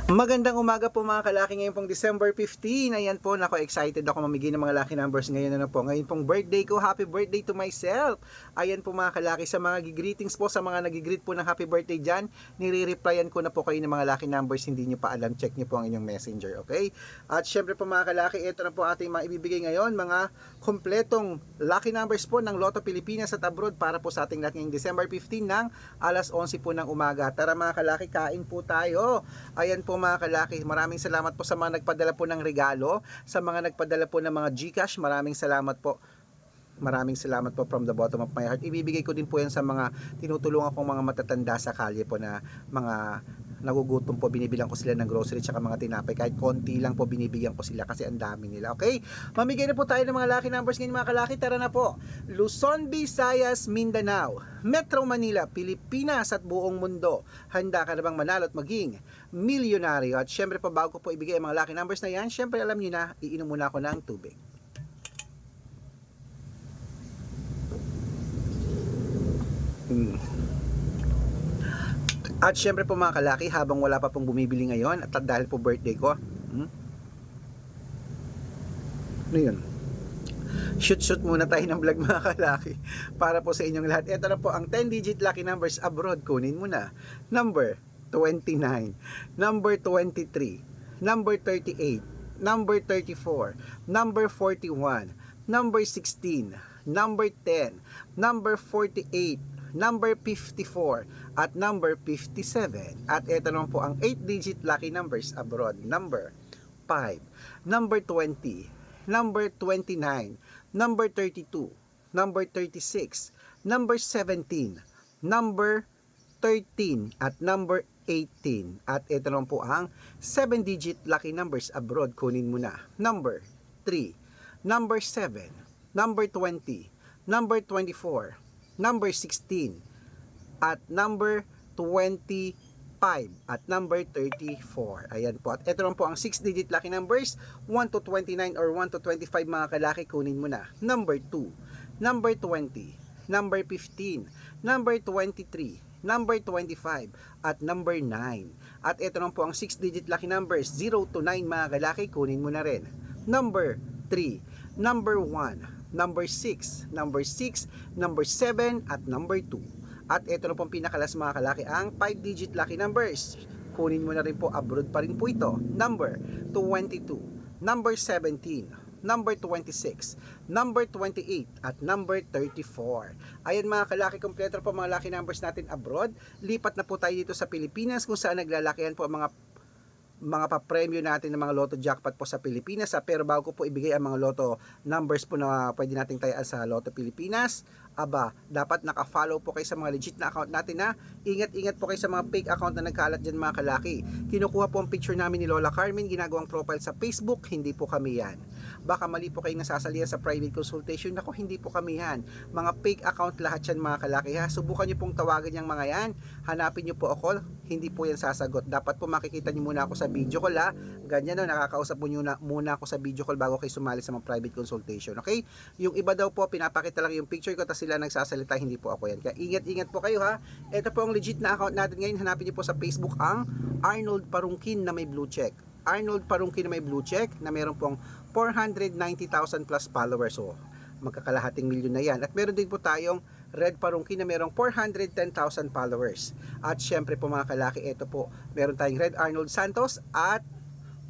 Magandang umaga po mga kalaki, ngayon pong December 15. Ayan po, nako, excited ako mamigay ng mga lucky numbers ngayon. Ano po, ngayon pong birthday ko. Happy birthday to myself. Ayan po mga kalaki, sa mga greetings po, sa mga nagigreet po ng happy birthday dyan, nire-replyan ko na po kayo ng mga lucky numbers. Hindi nyo pa alam, check nyo po ang inyong messenger, okay? At syempre po mga kalaki, ito na po ating maibibigay ngayon, mga kompletong lucky numbers po ng Lotto Pilipinas at abroad para po sa ating lahat ngayong December 15 ng alas 11 po ng umaga. Tara mga kalaki, kain po tayo. Ayan po mga kalaki, maraming salamat po sa mga nagpadala po ng regalo, sa mga nagpadala po ng mga GCash, maraming salamat po. Maraming salamat po from the bottom of my heart. Ibibigay ko din po yan sa mga tinutulungan kong mga matatanda sa kalye po na mga nagugutom po, binibilang ko sila ng grocery tsaka mga tinapay, kahit konti lang po binibigyan ko sila kasi ang dami nila, okay? Mamigay na po tayo ng mga lucky numbers ngayon mga kalaki. Tara na po. Luzon, Visayas, Mindanao, Metro Manila, Pilipinas at buong mundo, handa ka na bang manalo at maging milyonaryo? At syempre po, bago ko po ibigay ang mga lucky numbers na yan, syempre alam nyo na, iinom muna ako ng tubig. At syempre po mga kalaki, habang wala pa pong bumibili ngayon at dahil po birthday ko, ano yun? Shoot muna tayo ng vlog mga kalaki para po sa inyong lahat. Ito na po ang 10-digit lucky numbers abroad. Kunin mo na. Number 29, number 23, number 38, number 34, number 41, number 16, number 10, number 48, number 54, at number 57. At ito naman po ang 8-digit lucky numbers abroad. Number 5, number 20, number 29, number 32, number 36, number 17, number 13, at number 18. At ito naman po ang 7-digit lucky numbers abroad. Kunin mo na. Number 3, number 7, number 20, number 24, number 16, at number 25, at number 34. Ayan po. At ito lang po ang 6-digit lucky numbers, 1 to 29 or 1 to 25 mga kalaki. Kunin mo na. Number 2, number 20, number 15, number 23, number 25, at number 9. At ito lang po ang 6-digit lucky numbers, 0 to 9 mga kalaki. Kunin mo na rin. Number 3, number 1, number 6, number 6, number 7, at number 2. At ito na pong pinakalas mga kalaki, ang 5-digit lucky numbers. Kunin mo na rin po, abroad pa rin po ito. Number 22, number 17, number 26, number 28, at number 34. Ayan mga kalaki, kompleto po mga lucky numbers natin abroad. Lipat na po tayo dito sa Pilipinas kung saan naglalakihan po ang mga pa-premyo natin ng mga lotto jackpot po sa Pilipinas. Pero bago ko po ibigay ang mga lotto numbers po na pwede nating tayaan sa Lotto Pilipinas, dapat naka-follow po kayo sa mga legit na account natin na. Ingat-ingat po kayo sa mga fake account na nagkalat dyan mga kalaki. Kinukuha po ang picture namin ni Lola Carmen, ginagawang profile sa Facebook, hindi po kami yan. Baka mali po kayong nasasalihan sa private consultation, ako hindi po kami yan. Mga fake account lahat yan mga kalaki ha. Subukan nyo pong tawagan yung mga yan, hanapin nyo po ako, hindi po yan sasagot. Dapat po makikita nyo muna ako sa video call ha. Ganyan no, nakakausap muna ako sa video call bago kayo sumali sa mga private consultation, okay? Yung iba daw po, pinapakita lang yung picture ko tapos sila nagsasalita, hindi po ako yan. Kaya ingat-ingat po kayo ha. Ito po ang legit na account natin ngayon. Hanapin niyo po sa Facebook ang Arnold Parungkin na may blue check. Arnold Parungkin na may blue check na meron pong 490,000 plus followers. So, magkakalahating milyon na yan. At meron din po tayong Red Parungkin na merong 410,000 followers. At syempre po mga kalaki, ito po, meron tayong Red Arnold Santos at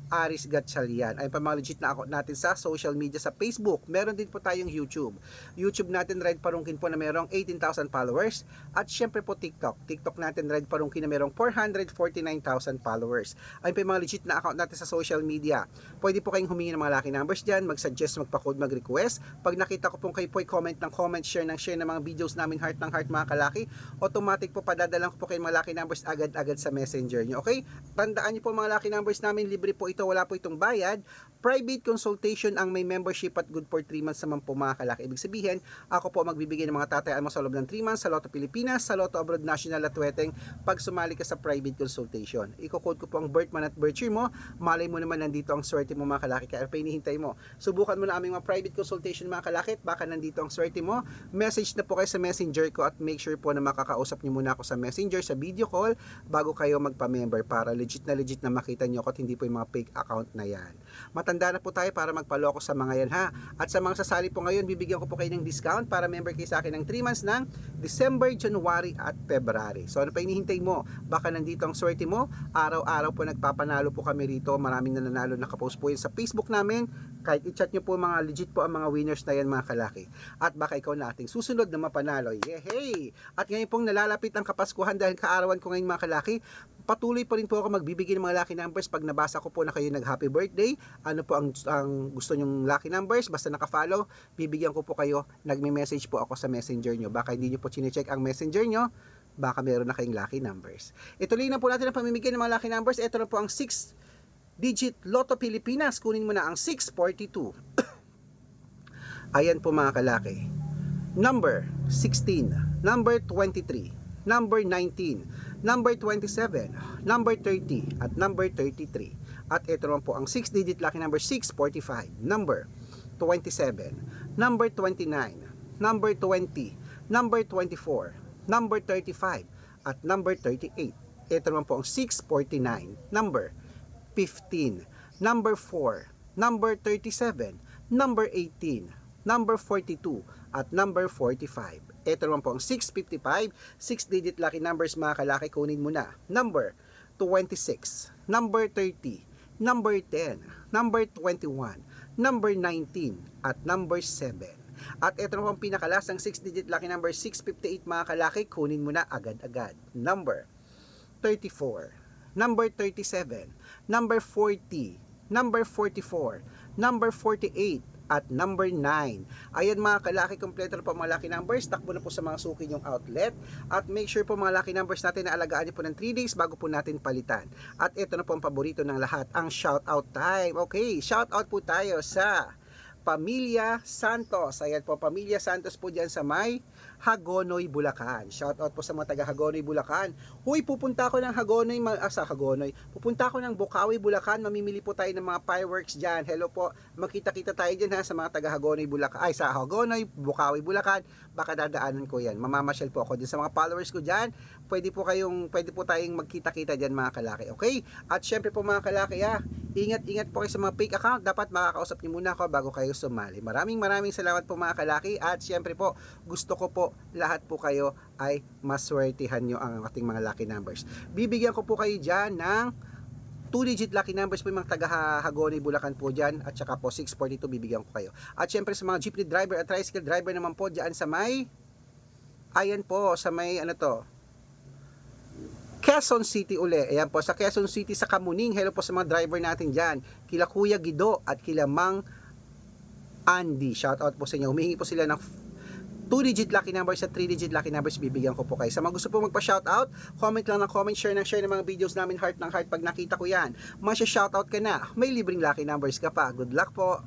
Aris Gatchalian. Ayun pa mga legit na account natin sa social media sa Facebook. Meron din po tayong YouTube. YouTube natin Red Parungkin po na merong 18,000 followers. At syempre po TikTok. TikTok natin Red Parungkin na merong 449,000 followers. Ayun pa mga legit na account natin sa social media. Pwede po kayong humingi ng mga lucky numbers dyan, mag-suggest, magpa-code, mag-request. Pag nakita ko pong kayo po comment ng comment, share ng mga videos namin heart ng heart mga kalaki, automatic po padadalang ko po kayo mga lucky numbers agad-agad sa messenger nyo. Okay? Tandaan nyo po mga lucky numbers namin, libre po ito ito, wala po itong bayad. Private consultation ang may membership at good for 3 months naman po mga kalaki. Ibig sabihin, ako po magbibigay ng mga tatayaan mo sa loob ng 3 months sa Lotto Pilipinas, sa Lotto Abroad National at Weteng pag sumali ka sa private consultation. Iko-code ko po ang birth month at birth year mo. Malay mo naman nandito ang swerte mo mga kalaki. Kaya pa hinihintay mo. Subukan mo na aming mga private consultation mga kalaki. Baka nandito ang swerte mo. Message na po kayo sa messenger ko at make sure po na makakausap niyo muna ako sa messenger, sa video call bago kayo magpa-member para legit na makita niyo ako at hindi po yung mga fake account na yan. Matanda na po tayo para magpaloko sa mga yan ha. At sa mga sasali po ngayon, bibigyan ko po kayo ng discount para member kayo sa akin ng 3 months ng December, January at February. So ano pa hinihintay mo? Baka nandito ang swerte mo. Araw-araw po nagpapanalo po kami rito. Maraming nananalo, nakapost po yun sa Facebook namin. Kahit i-chat nyo po mga legit po ang mga winners na yan mga kalaki. At baka ikaw na ating susunod na mapanalo. Yehey! At ngayon pong nalalapit ang Kapaskuhan dahil kaarawan ko ngayon mga kalaki. Patuloy pa rin po ako magbibigay ng mga lucky numbers pag nabasa ko po na kayo nag happy birthday. Ano po ang gusto nyong lucky numbers, basta naka-follow, bibigyan ko po kayo, nagme-message po ako sa messenger nyo. Baka hindi nyo po chinecheck ang messenger nyo, baka meron na kayong lucky numbers. Ituloy na po natin ang pamimigay ng mga lucky numbers. Ito na po ang 6-digit Lotto Pilipinas. Kunin mo na ang 642. Ayan po mga kalaki. Number 16, number 23, number 19, number 27, number 30, at number 33. At ito naman po ang 6-digit lucky number 645, number 27, number 29, number 20, number 24, number 35, at number 38. Ito naman po ang 649, number 15, number 4, number 37, number 18, number 42, at number 45. Ito naman po ang 655, 6-digit lucky numbers mga kalaki, kunin mo na. Number 26, number 30, number 10, number 21, number 19, at number 7. At ito naman ang pinakalasang 6-digit lucky number 658 mga kalaki, kunin mo na agad-agad. Number 34, number 37, number 40, number 44, number 48, at number 9. Ayan mga kalaki, kompleto na po mga lucky numbers. Takbo na po sa mga suki yung outlet. At make sure po mga lucky numbers natin na alagaan niyo po ng 3 days bago po natin palitan. At ito na po ang paborito ng lahat, ang shoutout time. Okay, shoutout po tayo sa Pamilya Santos. Ayan po, Pamilya Santos po dyan sa may Hagonoy, Bulacan. Shoutout po sa mga taga Hagonoy, Bulacan. Huy, pupunta ako ng Hagonoy, pupunta ako ng Bukawi, Bulacan. Mamimili po tayo ng mga fireworks dyan. Hello po, magkita-kita tayo dyan ha sa mga taga Hagonoy, Bulacan. Ay, sa Hagonoy, Bukawi, Bulacan. Baka dadaanan ko yan. Mamamasyal po ako dyan sa mga followers ko dyan. Pwede po tayong magkita-kita dyan mga kalaki. Okay? At syempre po mga kalaki ha, ingat-ingat po kayo sa mga fake account. Dapat makakausap niyo muna ako bago kayo sumali. Maraming salamat po mga kalaki. At syempre po, gusto ko po lahat po kayo ay maswertihan nyo ang ating mga lucky numbers. Bibigyan ko po kayo dyan ng 2-digit lucky numbers po yung mga taga Hagonoy, Bulacan po dyan. At saka po 642 bibigyan ko kayo. At syempre sa mga jeepney driver at tricycle driver naman po dyan sa may, ayan po, sa may ano to, Quezon City uli. Ayan po, sa Quezon City sa Kamuning. Hello po sa mga driver natin dyan. Kila Kuya Guido at kila Mang Andy. Shoutout po sa inyo. Humihingi po sila ng 2-digit lucky numbers at 3-digit lucky numbers, bibigyan ko po kayo. Sa mga gusto po magpa-shoutout, comment lang ng comment, share ng mga videos namin, heart ng heart pag nakita ko yan. Masya-shoutout ka na, may libreng lucky numbers ka pa. Good luck po!